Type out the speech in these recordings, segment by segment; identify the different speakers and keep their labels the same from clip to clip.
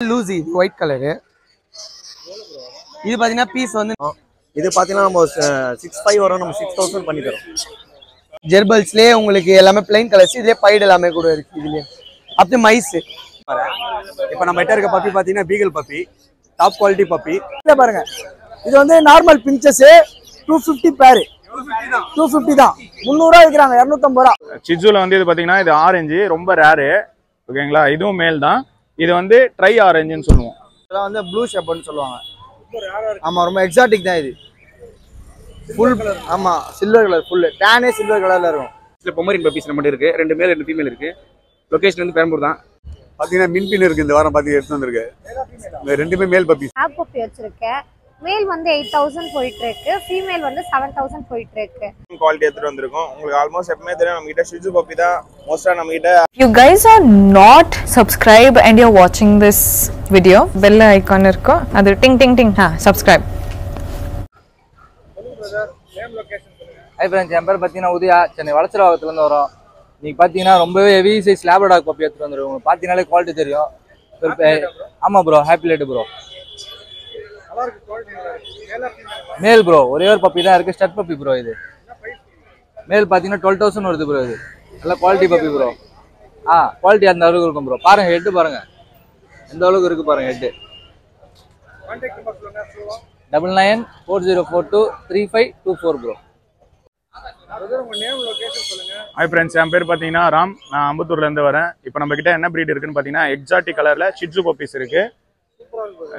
Speaker 1: Lucy white colour. இது பாத்தீங்கன்னா piece வந்து
Speaker 2: இது பாத்தீங்கன்னா நம்ம 65 வரும், நம்ம 6000 பண்ணி தரோம்.
Speaker 1: ஜெர்பல்ஸ்லயே உங்களுக்கு எல்லாமே பிளைன் கலர்ஸ், இதுலயே பைட் எல்லாமே கூட இருக்கு. இதுலயே அப்படியே மைஸ்.
Speaker 2: இப்போ நம்ம கிட்ட இருக்க பப்பி பாத்தீங்கன்னா பீகல் பப்பி, டாப் குவாலிட்டி பப்பி.
Speaker 3: இத பாருங்க, இது வந்து நார்மல் பிஞ்சஸ் 250 பேர், 250 தான். 300 ரூபாய் விற்கிறாங்க, 250 ரூபாய்.
Speaker 4: சிஜுல வந்து இது பாத்தீங்கன்னா இது ஆரஞ்சு ரொம்ப ரேரு, ஓகேங்களா? இதுவும் மேல் தான். இது வந்து ட்ரை ஆரஞ்சுன்னு சொல்லுவோம்.
Speaker 1: இதெல்லாம் வந்து ப்ளூ ஷெப்பர்ட்னு சொல்லுவாங்க. ஆமா, ரொம்ப எக்ஸாட்டிக் தான் இது. ஃபுல் ஆமா சில்வர் கலர், ஃபுல் டேனே சில்வர் கலர்ல இருக்கும்.
Speaker 5: இதுல பொமரின் பப்பீஸ் நம்ம இருக்கு, 2 மேல் 2 ஃபீமேல் இருக்கு. லொகேஷன் வந்து பெரம்பூர் தான்.
Speaker 2: பாத்தீங்கன்னா மின்பின் இருக்கு, இந்த வாரம் பாத்தீங்கன்னா எடுத்து வந்திருக்கு. இந்த ரெண்டுமே மேல் பப்பீஸ்.
Speaker 6: டாப் பப்பி வச்சிருக்கேன். மேல் வந்து 8000 போயிட்டு இருக்கு, ஃபீமேல் வந்து 7000 போயிட்டு இருக்கு.
Speaker 7: குவாலிட்டி எடுத்துட்டு வந்திருக்கோம். உங்களுக்கு ஆல்மோஸ்ட் எப்பவுமே தெரியும் நம்ம கிட்ட ஷிஜு பப்பி தான் மோஸ்டா நம்ம கிட்ட.
Speaker 8: You guys are not subscribed and you're watching this video, bell icon irko adu ting ting ting subscribe.
Speaker 1: Hi friends, என் பேர் பார்த்தீங்கன்னா உதயா, சென்னை வளசரவாக்கத்துலேருந்து வரோம். நீங்கள் பார்த்தீங்கன்னா ரொம்பவே ஹெவி சைஸ் லேப்ரடாக் பப்பி எடுத்துகிட்டு வந்துருக்கோம். உங்களுக்கு பார்த்தீங்கன்னாலே குவாலிட்டி தெரியும். ஆமாம் ப்ரோ, ஹாப்பி லேட்டு ப்ரோ. மேல் ப்ரோ, ஒரே ஒரு பப்பி தான் இருக்குது, ஸ்டட் பப்பி ப்ரோ. இது மேல் பார்த்தீங்கன்னா 12,000 வருது ப்ரோ. இது நல்ல குவாலிட்டி பப்பி ப்ரோ. குவாலிட்டி அந்த அளவுக்கு இருக்கும் ப்ரோ. பாருங்கள் ஹெட்டு பாருங்கள் எந்த அளவுக்கு இருக்குது பாருங்கள் ஹெட்டு. 9994042352 ப்ரோ.
Speaker 4: ஹாய் ஃப்ரெண்ட்ஸ், என் பேர் பார்த்தீங்கன்னா ராம், நான் அம்பத்தூர்லேருந்து வரேன். இப்போ நம்ம கிட்ட என்ன ப்ரீட் இருக்குன்னு பார்த்தீங்கன்னா எக்ஸாட்டிக் கலரில் சிஜு பப்பீஸ் இருக்கு.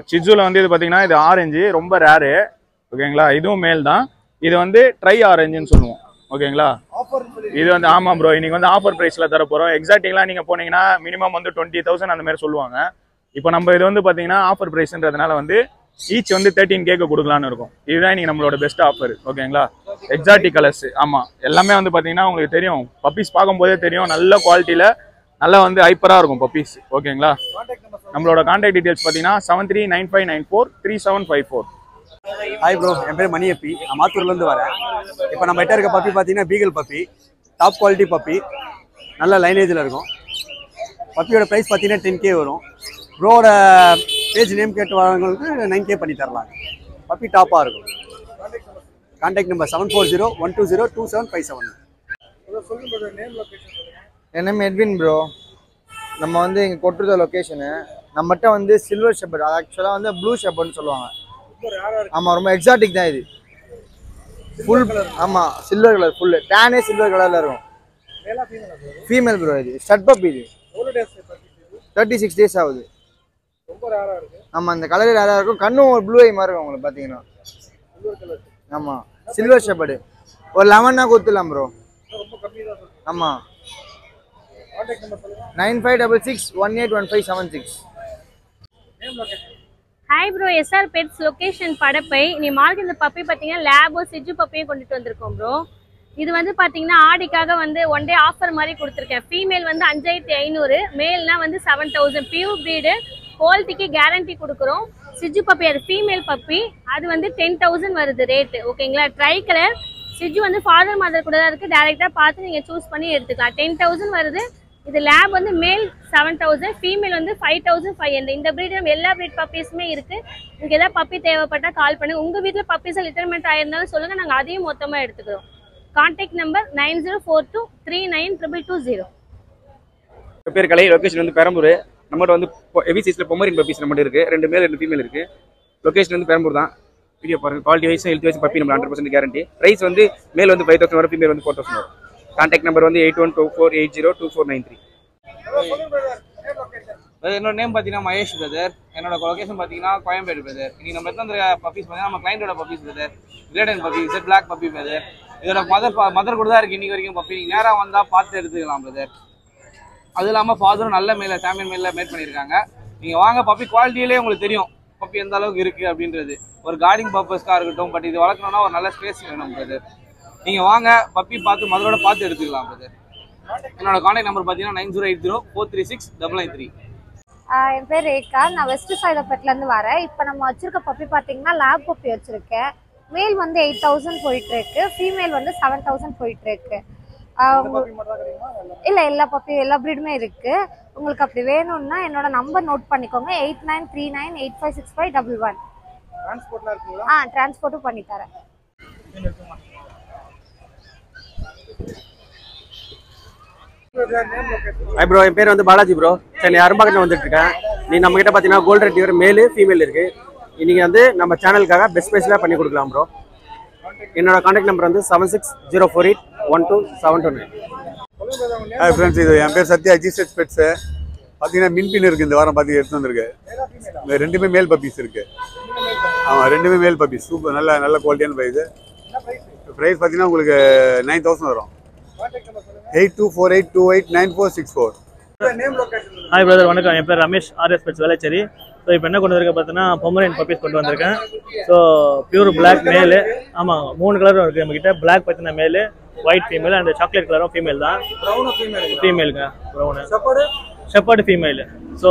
Speaker 4: சிஜுவில் வந்து இது பார்த்தீங்கன்னா இது ஆரஞ்சு ரொம்ப ரேரு, ஓகேங்களா? இதுவும் மேல் தான். இது வந்து ட்ரை ஆரஞ்சுன்னு சொல்லுவோம், ஓகேங்களா? இது வந்து ஆமாம் ப்ரோ, இன்னைக்கு வந்து ஆஃபர் ப்ரைஸில் தர போகிறோம். எக்ஸாட்டிக்லாம் நீங்கள் போனீங்கன்னா மினிமம் வந்து 20,000 அந்த மாதிரி சொல்லுவாங்க. இப்போ நம்ம இது வந்து பார்த்தீங்கன்னா ஆஃபர் ப்ரைஸ்ன்றதுனால வந்து ஈச் வந்து 13K கொடுக்கலான்னு இருக்கும். இதுதான் இன்னைக்கு நம்மளோட பெஸ்ட் ஆஃபர், ஓகேங்களா? Exotic colours. ஆமாம், எல்லாமே வந்து பார்த்தீங்கன்னா உங்களுக்கு தெரியும், பப்பீஸ் பார்க்கும்போதே தெரியும், நல்ல குவாலிட்டியில் நல்லா வந்து ஹைப்பராக இருக்கும் பப்பீஸ், ஓகேங்களா? நம்மளோட கான்டாக்ட் டீடைல்ஸ் பார்த்தீங்கன்னா 7395943754.
Speaker 2: ஹாய் ப்ரோ, என் பேர் மணியப்பி, நான் மாத்தூர்லேருந்து வரேன். இப்போ நம்ம கிட்ட இருக்க பப்பி பார்த்தீங்கன்னா பீகல் பப்பி, டாப் குவாலிட்டி பப்பி, நல்ல லைனேஜில் இருக்கும். பப்பியோட ப்ரைஸ் பார்த்தீங்கன்னா 10K வரும். ப்ரோட பேஜ் நேம் கேட்டு வரவங்களுக்கு 9K பண்ணி தரலாங்க. பப்பி டாப்பாக இருக்கும். Contact number 7401202757.
Speaker 1: என் நேம் எட்வின் ப்ரோ. நம்ம வந்து இங்கே கொட்டுறத லொக்கேஷனு. நம்மகிட்ட வந்து சில்வர் ஷெப்பர்ட், அது ஆக்சுவலாக வந்து ப்ளூ ஷெப்பர்ட்னு சொல்லுவாங்க. ஆமாம், ரொம்ப எக்ஸாட்டிக் தான் இது. ஃபுல் ஆமாம் சில்வர் கலர், ஃபுல் டேனே சில்வர் கலரில் இருக்கும். Female bro. இது ஸ்டட் பப்பி. இது 36 days ஆகுது. ஆமாம், இந்த கலர் ரேராக இருக்கும். கண்ணும் ஒரு ப்ளூ ஐ மாதிரி இருக்கும் உங்களுக்கு பார்த்தீங்கன்னா. ஆமாம், சில்வர் ஷெப்பர்டு ஒரு 11 கொடுத்துடலாம் ப்ரோ. ஆமாம், 9566181576.
Speaker 6: Hi bro, SR pets, location Padappai. நீ மார்க் இந்த பப்பி பார்த்தீங்கன்னா லேபோ சிஜு பப்பியும் கொண்டுட்டு வந்திருக்கோம் ப்ரோ. இது வந்து பார்த்தீங்கன்னா ஆடிக்காக வந்து 1 டே ஆஃபர் மாதிரி கொடுத்துருக்கேன். ஃபீமேல் வந்து 5500, மேல்னா வந்து 7000. பியூர் ப்ரீடு, குவாலிட்டிக்கு கேரண்டி கொடுக்குறோம். சிஜு பப்பி அது ஃபீமேல் பப்பி, அது வந்து 10,000 வருது ரேட்டு, ஓகேங்களா? ட்ரை கலர் சிஜு வந்து ஃபாதர் மதர் கூட தான் இருக்குது. டேரெக்டாக பார்த்து நீங்கள் சூஸ் பண்ணி எடுத்துக்கலாம். 10,000 வருது. இது லேப் வந்து மேல் 7000, ஃபீமேல் வந்து 5500. இந்த ப்ரீட் எல்லா ப்ரீட் பப்பீஸுமே இருக்குது. உங்களுக்கு எதாவது பப்பி தேவைப்பட்டால் கால் பண்ணுங்கள். உங்கள் வீட்டில் பப்பீஸை லிட்டர்மெண்ட் ஆயிருந்தாலும் சொல்லுங்கள், நாங்கள் அதையும் மொத்தமாக எடுத்துக்கிறோம். Contact number 9042392220.
Speaker 5: பேர் கலை, லொகேஷன் வந்து பெரம்பூர். நம்மகிட்ட வந்து ஹெவி சைஸ்ல பொமரின் பப்பீஸ் நம்மகிட்ட இருக்கு, 2 மேல் 2 ஃபீமேல் இருக்கு. லொகேஷன் வந்து பெரம்பூர் தான். வீடியோ பாருங்க. Quality wise health wise puppy நம்ம 100% கேரண்டி. பிரைஸ் வந்து மேல் வந்து 5,000 வரும், ஃபீமேல் வந்து 4,000 வரும். கான்டாக்ட் நம்பர் வந்து 8124802493.
Speaker 1: என்னோட நேம் பார்த்தீங்கன்னா மகேஷ் பிரதர். என்னோட லொகேஷன் பார்த்தீங்கன்னா கோயம்பேடு பிரதர். இன்னைக்கு நம்ம எத்தனை பப்பீஸ் பார்த்தீங்கன்னா நம்ம கிளைண்டோட puppies brother. Great dane puppy, jet black puppy brother. இதோட மதர் கூட தான் இருக்குது இன்னைக்கு வரைக்கும் பப்பி. நீங்கள் நேராக வந்தால் பார்த்து எடுத்துக்கலாம் பிரதர். அது இல்லாமல் ஃபாதரும் நல்ல மேல சாம்பியன் மேல மேட் பண்ணியிருக்காங்க. நீங்கள் வாங்க, பப்பி குவாலிட்டியிலே உங்களுக்கு தெரியும் பப்பி எந்த அளவுக்கு இருக்குது அப்படின்றது. ஒரு கார்டிங் பர்பஸ்க்காக இருக்கட்டும், பட் இது வளர்க்கணும்னா ஒரு நல்ல ஸ்பேஸ் வேணும் பிரதர். நீங்கள் வாங்க, பப்பி பார்த்து மதரோட பார்த்து எடுத்துக்கலாம் பிரதர். என்னோட கான்டாக்ட் நம்பர் பார்த்தீங்கன்னா 9080436993.
Speaker 6: என் பேர் ரேகா, நான் வெஸ்ட் சைதாப்பேட்லேருந்து வரேன். இப்போ நம்ம வச்சிருக்க பப்பி பார்த்தீங்கன்னா லேப் பப்பி வச்சுருக்கேன். மேல் வந்து 8000 போயிட்டு இருக்கு, ஃபீமேல் வந்து 7000 போயிட்டு இருக்கு. இல்ல எல்லா பப்பி எல்லா பிரீடுமே இருக்கு.
Speaker 9: உங்களுக்கு அப்படி வேணும்னா என்னோட நம்பர் நோட் பண்ணிக்கோங்க 8939856511.
Speaker 3: டிரான்ஸ்போர்ட்லாம் இருக்குங்களா?
Speaker 9: டிரான்ஸ்போர்ட்டும் பண்ணி தரேன்.
Speaker 2: ஹாய் ப்ரோ, என் பேர் வந்து பாலாஜி ப்ரோ. சென்னை அரும்பாக்கத்தில் வந்துட்டு இருக்கேன். நீ நம்ம கிட்ட பார்த்தீங்கன்னா கோல்ட் ரெட்ரீவர் மேலு ஃபீமேல் இருக்கு. இன்னைக்கு வந்து நம்ம சேனலுக்காக பெஸ்ட் ப்ரைஸில் பண்ணி கொடுக்கலாம் ப்ரோ. என்னோட கான்டாக்ட் நம்பர் வந்து 7604812729.
Speaker 10: ஹாய் ஃப்ரெண்ட்ஸ், இது என் பேர் சத்யா ஜிசெட் பெட்ஸு. பார்த்தீங்கன்னா மின்பின் இருக்குது, இந்த வாரம் பார்த்து எடுத்து வந்திருக்கு. இந்த ரெண்டுமே மேல் பப்பீஸ் இருக்கு. ஆமாம், ரெண்டுமே மேல் பப்பீஸ். சூப்பர், நல்ல குவாலிட்டியான ப்ரைஸு. ப்ரைஸ் பார்த்தீங்கன்னா உங்களுக்கு 9000 வரும். 8248289464.
Speaker 11: ஹாய் பிரதர், வணக்கம். என் பேர் Ramesh, RS pets Velachery. So இப்போ என்ன கொண்டு வந்திருக்கேன் பார்த்தீங்கன்னா பொமரேன் பப்பீஸ் கொண்டு வந்திருக்கேன். ஸோ பியூர் பிளாக் மேலு. ஆமாம், 3 கலரும் இருக்குது நம்மக்கிட்ட. பிளாக் பார்த்தீங்கன்னா male, white female, and chocolate கலரும் ஃபீமேல் தான். ஃபீமேலுங்க, brown. Shepherd female. So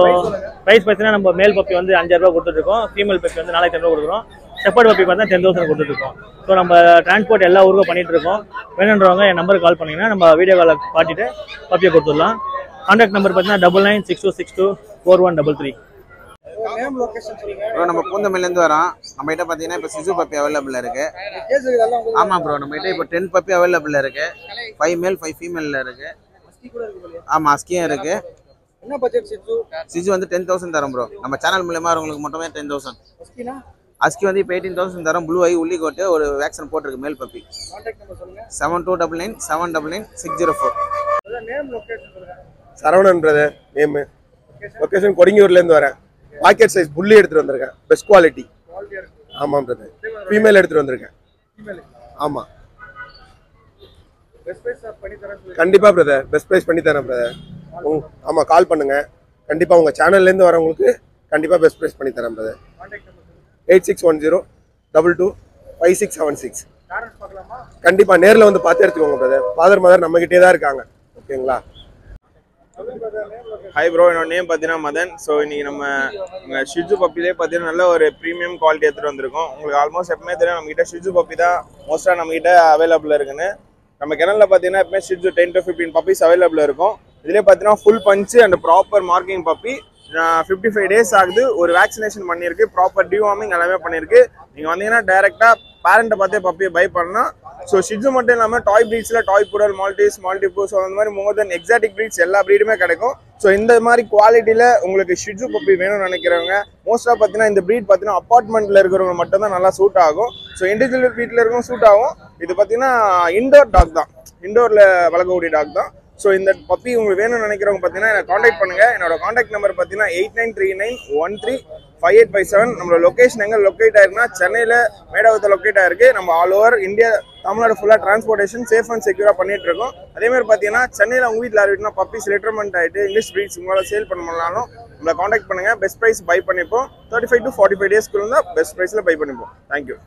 Speaker 11: price பார்த்தீங்கன்னா நம்ம மேல் பப்பி வந்து 5000 ரூபா கொடுத்துருக்கோம். ஃபீமேல் பப்பி வந்து 4500 கொடுக்குறோம். ஷெப்பர்டு பப்பி பார்த்தா 10000 கொடுத்துருக்கோம். ஸோ நம்ம டிரான்ஸ்போர்ட் எல்லா ஊருக்கும் பண்ணிட்டு இருக்கோம். வேணுன்றவங்க என் நம்பருக்கு கால் பண்ணிங்கன்னா நம்ம வீடியோ காலில் காட்டிட்டு பப்பியை கொடுத்துடலாம். கான்டாக்ட் நம்பர் பார்த்தீங்கன்னா 9962624133.
Speaker 1: ப்ரோ, நம்ம பூந்தமல்லிலேருந்து வரோம். நம்ம கிட்ட பார்த்தீங்கன்னா இப்போ சிசு பப்பி அவைலபிள் இருக்கு. ஆமாம் ப்ரோ, நம்ம கிட்ட இப்போ 10 பப்பி அவைலபிள் இருக்கு. 5 மேல் 5 ஃபீமேலில் இருக்கு. ஆமாம், அஸ்கியும் இருக்கு.
Speaker 3: என்ன பட்ஜெட் சிஜு?
Speaker 1: சிஜு வந்து 10000 தரோம் ப்ரோ. நம்ம சேனல் மூலமா உங்களுக்கு மட்டுமே 10000. அஸ்கி வந்து இப்போ 18000 தரோம். ப்ளூ ஐ உள்ளி கோட்டு ஒரு வேக்சின் போட்டிருக்கு மேல் பப்பி.
Speaker 3: கான்டாக்ட் நம்பர் சொல்லுங்க.
Speaker 1: 7299799604.
Speaker 3: நேம் லொகேஷன் சொல்லுங்க.
Speaker 7: Saravanan brother name. லொகேஷன் கொடிங்கூர்லேருந்து வரேன். பாக்கெட் சைஸ் புள்ளி எடுத்துகிட்டு வந்திருக்கேன், பெஸ்ட் குவாலிட்டி. ஆமாம் பிரதர், ஃபீமேல் எடுத்துகிட்டு வந்திருக்கேன். ஆமாம், கண்டிப்பாக பிரதர் பெஸ்ட் ப்ரைஸ் பண்ணி தரேன் பிரதர். ஆமாம், கால் பண்ணுங்கள். கண்டிப்பாக உங்கள் சேனல்லேருந்து வரவங்களுக்கு கண்டிப்பாக பெஸ்ட் ப்ரைஸ் பண்ணி தரேன் பிரதர். 8610225676. கண்டிப்பாக நேரில் வந்து பார்த்து எடுத்துக்கோங்க பிரதர். ஃபாதர் மதர் நம்மகிட்டே தான் இருக்காங்க. ஓகேங்களா? ஹாய் ப்ரோ, என்னோட நேம் பார்த்தீங்கன்னா மதன். ஸோ இன்னைக்கு நம்ம ஷிஜு பப்பிலே பார்த்தீங்கன்னா நல்ல ஒரு ப்ரீமியம் குவாலிட்டி எடுத்துகிட்டு வந்திருக்கோம். உங்களுக்கு ஆல்மோஸ்ட் எப்பவுமே தெரியும் நம்மகிட்ட ஷிஜு பப்பி தான் மோஸ்ட்டாக நம்மகிட்ட அவைலபிள் இருக்குன்னு. நம்ம கிணலில் பார்த்தீங்கன்னா எப்பவுமே ஷிஜு 10 to 15 பப்பீஸ் அவைலபிள் இருக்கும். இதிலே பார்த்தீங்கன்னா ஃபுல் பஞ்சு and proper marking puppy. 55 days ஆகுது. ஒரு வேக்சினேஷன் பண்ணியிருக்கு, ப்ராப்பர் டிவார்மிங் எல்லாமே பண்ணியிருக்கு. நீங்கள் வந்தீங்கன்னா டைரெக்டாக பேரண்ட்டை பார்த்தே பப்பியை பை பண்ணலாம். ஸோ ஷிஜு மட்டும் இல்லாமல் டாய் ப்ரீட்ஸில் டாய் புடல், மால்டீஸ், மால்டிபூ, ஸோ அந்த மாதிரி மோர் தென் எக்ஸாட்டிக் ப்ரீட்ஸ் எல்லா ப்ரீடுமே கிடைக்கும். ஸோ இந்த மாதிரி குவாலிட்டியில் உங்களுக்கு ஷிஜு பப்பி வேணும்னு நினைக்கிறவங்க மோஸ்ட்டாக பார்த்தீங்கன்னா இந்த ப்ரீட் பார்த்தீங்கன்னா அப்பார்ட்மெண்ட்டில் இருக்கிறவங்க மட்டும்தான் நல்லா சூட் ஆகும். ஸோ இண்டிவிஜுவல் வீட்டில் இருக்கவும் சூட் ஆகும். இது பார்த்தீங்கன்னா இண்டோர் டாக் தான், இண்டோரில் வளர்க்கக்கூடிய டாக் தான். ஸோ இந்த பப்பி உங்களுக்கு வேணும்னு நினைக்கிறவங்க பார்த்தீங்கன்னா என்னை காண்டாக்ட் பண்ணுங்கள். என்னோட காண்டாக்ட் நம்பர் பார்த்தீங்கன்னா 8939135857. நம்மளோட லொக்கேஷன் எங்கே லொக்கேட் ஆயிருக்குன்னா சென்னையில் மேடாவத்தில் லொக்கேட் ஆயிருக்கு. நம்ம ஆல் ஓவர் இந்தியா, தமிழ்நாடு ஃபுல்லாக டிரான்ஸ்போர்ட்டேஷன் சேஃப் அண்ட் செக்யூராக பண்ணிட்டு இருக்கோம். அதேமாதிரி பார்த்தீங்கன்னா சென்னையில் உங்கள் வீட்டில் யார் பப்பீஸ் லிட்டர்மெண்ட் ஆகிட்டு இங்கிலீஷ் ப்ரீட்ஸ் உங்களால் சேல் பண்ணலாம்னாலும் நம்மளை காண்டாக்ட் பண்ணுங்கள். பெஸ்ட் ப்ரைஸ் பை பண்ணிப்போம். 35 to 45 daysக்குள்ள தான் பெஸ்ட் ப்ரைஸில் பை பண்ணிப்போம். தேங்க்யூ.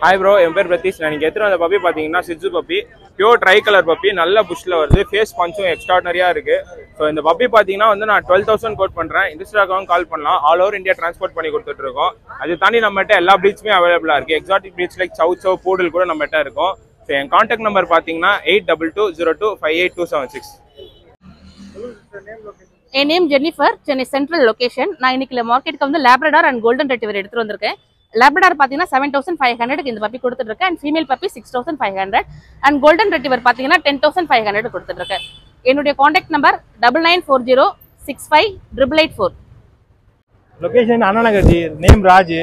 Speaker 5: ஹாய் ப்ரோ, என் பேர் பிரதீஷ். நான் நீங்கள் எடுத்துகிட்டு வந்த பப்பி பார்த்தீங்கன்னா சிஜு puppy, pure tri colour puppy, நல்ல புஷ்ல வருது, ஃபேஸ் பஞ்சும் எக்ஸ்ட்ராடனரியாக இருக்குது. ஸோ இந்த பப்பி பார்த்தீங்கன்னா வந்து நான் 12000 கோட் பண்ணுறேன். இன்ஸ்டாகிராம் கால் பண்ணலாம். ஆல் ஓவர் இந்தியா டிரான்ஸ்போர்ட் பண்ணி கொடுத்துட்ருக்கோம். அது தாண்டி நம்மகிட்ட எல்லா ப்ரீட்ஸுமே அவைலபிளாக இருக்குது. Exotic breeds like chow chow poodle கூட நம்மகிட்ட இருக்கும். ஸோ என் கான்டாக்ட் நம்பர் பார்த்தீங்கன்னா 8220258276.
Speaker 12: என் name Jennifer, Chennai central location. நான் இன்னைக்கு மார்க்கெட்டுக்கு வந்து லேப்ரடார் அண்ட் கோல்டன் ரெட்ரீவர் எடுத்துட்டு வந்திருக்கேன். லேப்ரடார் பார்த்தீங்கன்னா 7500 இந்த பப்பி கொடுத்துருக்கேன். And female puppy 6500. And golden retriever பார்த்தீங்கன்னா 10500 கொடுத்துருக்கேன். என்னுடைய contact number 9940658884.
Speaker 11: Location Anna Nagar. Name Raj.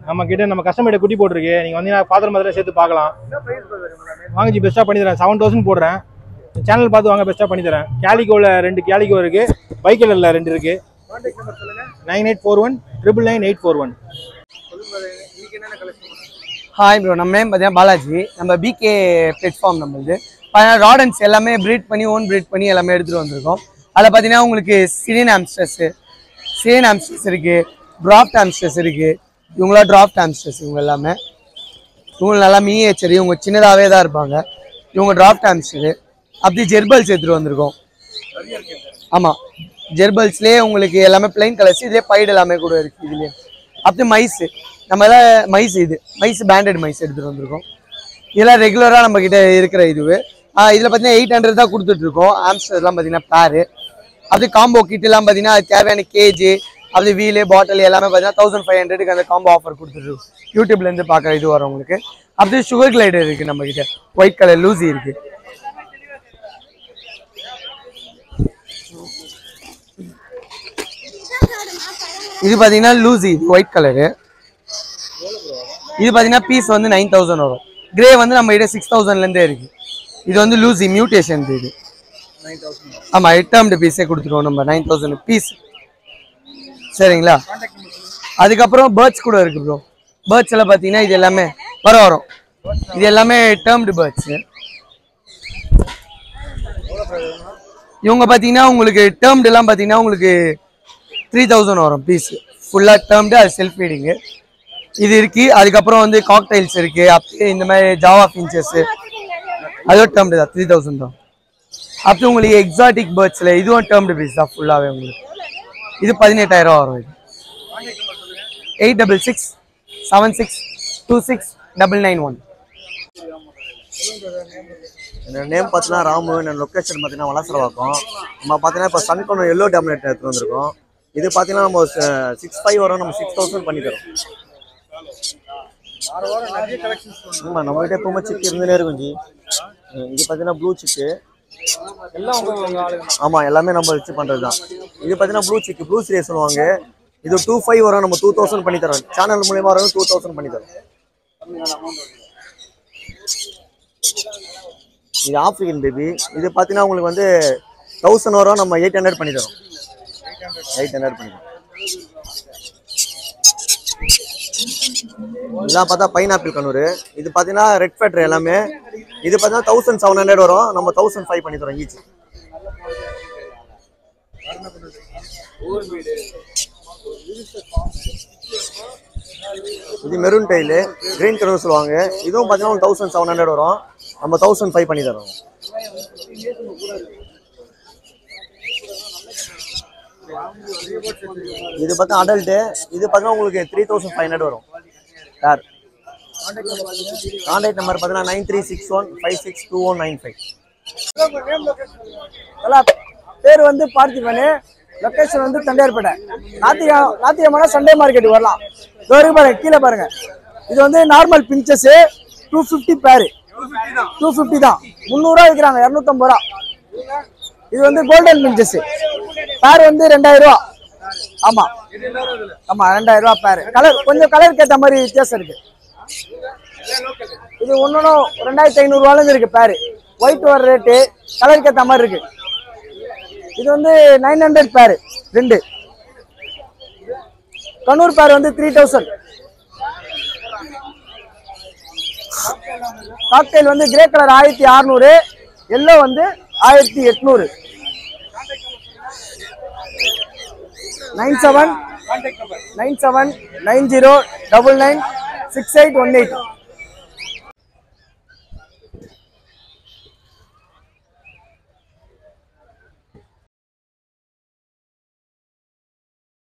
Speaker 11: நம்ம கிட்ட நம்ம கஸ்டமர்கிட்ட குட்டி போட்டிருக்கு. நீங்கள் வந்தீங்கன்னா ஃபாதர் மதரை சேர்த்து பார்க்கலாம். வாங்கி பெஸ்ட்டாக பண்ணி தரேன். 7000 போடுறேன். சேனல் பார்த்து வாங்க, பெஸ்ட்டாக பண்ணி தரேன். கேலிகோவில் 2 கேலிகோ இருக்குது, பைக்கலில் 2 இருக்குது. 9841999841.
Speaker 3: ஹாய் ப்ரோ, நம்ம நேம் பார்த்தீங்கன்னா பாலாஜி. நம்ம பிகே பிளாட்ஃபார்ம் நம்மளுது. ராடன்ஸ் எல்லாமே ப்ரீட் பண்ணி ஓன் ப்ரீட் பண்ணி எல்லாமே எடுத்துகிட்டு வந்திருக்கோம். அதில் பார்த்தீங்கன்னா உங்களுக்கு சிரியன் ஆம்ஸ்டர்ஸ் இருக்குது, டிராஃப்ட் ஆம்ஸ்டர்ஸ் இருக்குது. இவங்களாம் டிராஃப்ட் ஆம்ஸ்டர்ஸ். இவங்க எல்லாமே நல்லா மினியேச்சர். இவங்க சின்னதாகவே தான் இருப்பாங்க. இவங்க டிராஃப்ட் ஆம்ஸ்டரு. அப்படி ஜெர்பல்ஸ் எடுத்துகிட்டு வந்திருக்கோம். ஆமாம், ஜெர்பல்ஸ்லேயே உங்களுக்கு எல்லாமே பிளைன் கலர்ஸ். இதுலேயே பைடு எல்லாமே கூட இருக்குது. இதுலேயே அப்படி மைஸு, நம்ம எல்லாம் மைஸ், இது மைஸ் பேண்டட் மைஸ் எடுத்துகிட்டு வந்திருக்கோம். இதெல்லாம் ரெகுலராக நம்மக்கிட்ட இருக்கிற இதுவு. இதில் பார்த்தீங்கன்னா 800 தான் கொடுத்துட்ருக்கோம். ஆம்ஸ்டர்லாம் பார்த்தீங்கன்னா பேரு அது காம்போ கிட் எல்லாம் பார்த்தீங்கன்னா அது தேவையான கேஜ் அது வீலு பாட்டில் எல்லாமே பார்த்தீங்கன்னா 1500க்கு அந்த காம்போ ஆஃபர் கொடுத்துருக்கோம். யூடியூப்லேருந்து பார்க்குற இது வரும் உங்களுக்கு. அப்படியே சுகர் கிளைடர் இருக்குது நம்ம கிட்ட, ஒயிட் கலர் லூசி இருக்குது. இது பார்த்தீங்கன்னா லூசி ஒயிட் கலரு. இது பார்த்தீங்கன்னா பீஸ் வந்து 9000 வரும். கிரே வந்து நம்ம கிட்ட 6000லேருந்தே இருக்குது. இது வந்து லூசி மியூட்டேஷன் இது. ஆமாம் 8ஆம் பீஸே கொடுத்துருவோம் நம்ம 9000 பீஸ். சரிங்களா? அதுக்கப்புறம் பேர்ட்ஸ் கூட இருக்குது ப்ரோ. பேர்ட்ஸ் எல்லாம் பார்த்தீங்கன்னா இது எல்லாமே வரும். இது எல்லாமே டேர்ம்டு பேர்ட்ஸு. இவங்க பார்த்தீங்கன்னா உங்களுக்கு டேர்ம்டு எல்லாம் பார்த்தீங்கன்னா உங்களுக்கு 3000 வரும் பீஸ். ஃபுல்லாக டேர்ம்டு, அது செல்ஃப் ஃபீடிங்கு இது இருக்கு. அதுக்கப்புறம் வந்து காக்டைல்ஸ் இருக்கு. அப்படியே இந்த மாதிரி ஜாவா ஃபின்ச்சஸ் அதோட டேர்ம்டு தான் 3000 தான். அப்படி உங்களுக்கு எக்ஸாட்டிக் பேர்ட்ஸில் இதுவும் டேர்ம்டு பீஸ் தான் ஃபுல்லாகவே உங்களுக்கு. இது 18000 வரும். இது 866 76 26 991.
Speaker 2: என்னோட நேம் பார்த்தீங்கன்னா ராமு. என்னோட லொக்கேஷன் பார்த்தீங்கன்னா வளசரவாக்கம். நம்ம பார்த்தீங்கன்னா இப்போ சன்கோன் எல்லோ டாமினேட் எடுத்துகிட்டு வந்திருக்கோம். இது பார்த்தீங்கன்னா நம்ம 65 வரும். நம்ம 6000 பண்ணி தரோம். ஆமாம் நம்மகிட்ட எப்பவுமே சிக்கு இருந்துனே இருக்கும் ஜி. இது பார்த்தீங்கன்னா ப்ளூ சிக்கு. ஆமாம் எல்லாமே நம்ம வச்சு பண்ணுறது தான். இது பார்த்தீங்கன்னா ப்ளூ சிக்கு, ப்ளூ சீரியஸ் சொல்லுவாங்க. இது 25 வரும். நம்ம 2000 பண்ணி தரோம். சேனல் மூலியமாக வரும் 2000 பண்ணி தரோம். இது ஆப்ரிக்கன் பேபி. இது பார்த்தீங்கன்னா உங்களுக்கு வந்து 1000 வரும். நம்ம 800 பண்ணி தரோம். 800 பண்ணி தரோம். இதெல்லாம் பார்த்தா பைனாப்பிள் கண்ணூர். இது பார்த்தீங்கன்னா ரெட் ஃபேட்ரு எல்லாமே. இது பார்த்தீங்கன்னா 1700 வரும். நம்ம 1005 பண்ணி தரோம் ஈச். இது மெரூன் டைலு, கிரீன் கலர் சொல்லுவாங்க. இதுவும் பார்த்தீங்கன்னா 1700 வரும். நம்ம 1005 பண்ணி தரோம். இது பார்த்தா அடல்ட்டு. இது பார்த்தீங்கன்னா உங்களுக்கு 3500 வரும். யார் கான்டாக்ட் நம்பர் பார்த்தீங்கன்னா 9361562195.
Speaker 13: பேர் வந்து பார்த்திபன். லொக்கேஷன் வந்து தண்டையார்பேட்டை. ஞாயிற்றுக்கிழமை சண்டே மார்க்கெட்டுக்கு வரலாம். பாருங்க கீழே பாருங்க. இது வந்து நார்மல் பிஞ்சஸ் 250 பேரு. 250 தான். 300 விற்கிறாங்க, 250 ரூபா. இது வந்து கோல்டன் பிஞ்சஸ் பேர் வந்து 2000 ரூபா. ஆமா ஆமா 2000 ரூபா பேர். கலர் கொஞ்சம் கலருக்கு ஏற்ற மாதிரி வித்தியாசம் இருக்கு. இது ஒன்றும் 2500 ரூபாலேருந்து இருக்கு பேரு. ஒயிட் வர ரேட்டு, கலருக்கு ஏற்ற மாதிரி இருக்கு. இது வந்து 900 பேர் 2. கண்ணூர் பேர் வந்து 3000. காக்டெயில் வந்து கிரே கலர் 1600, எல்லோ வந்து 1800. 97 90 99 6818.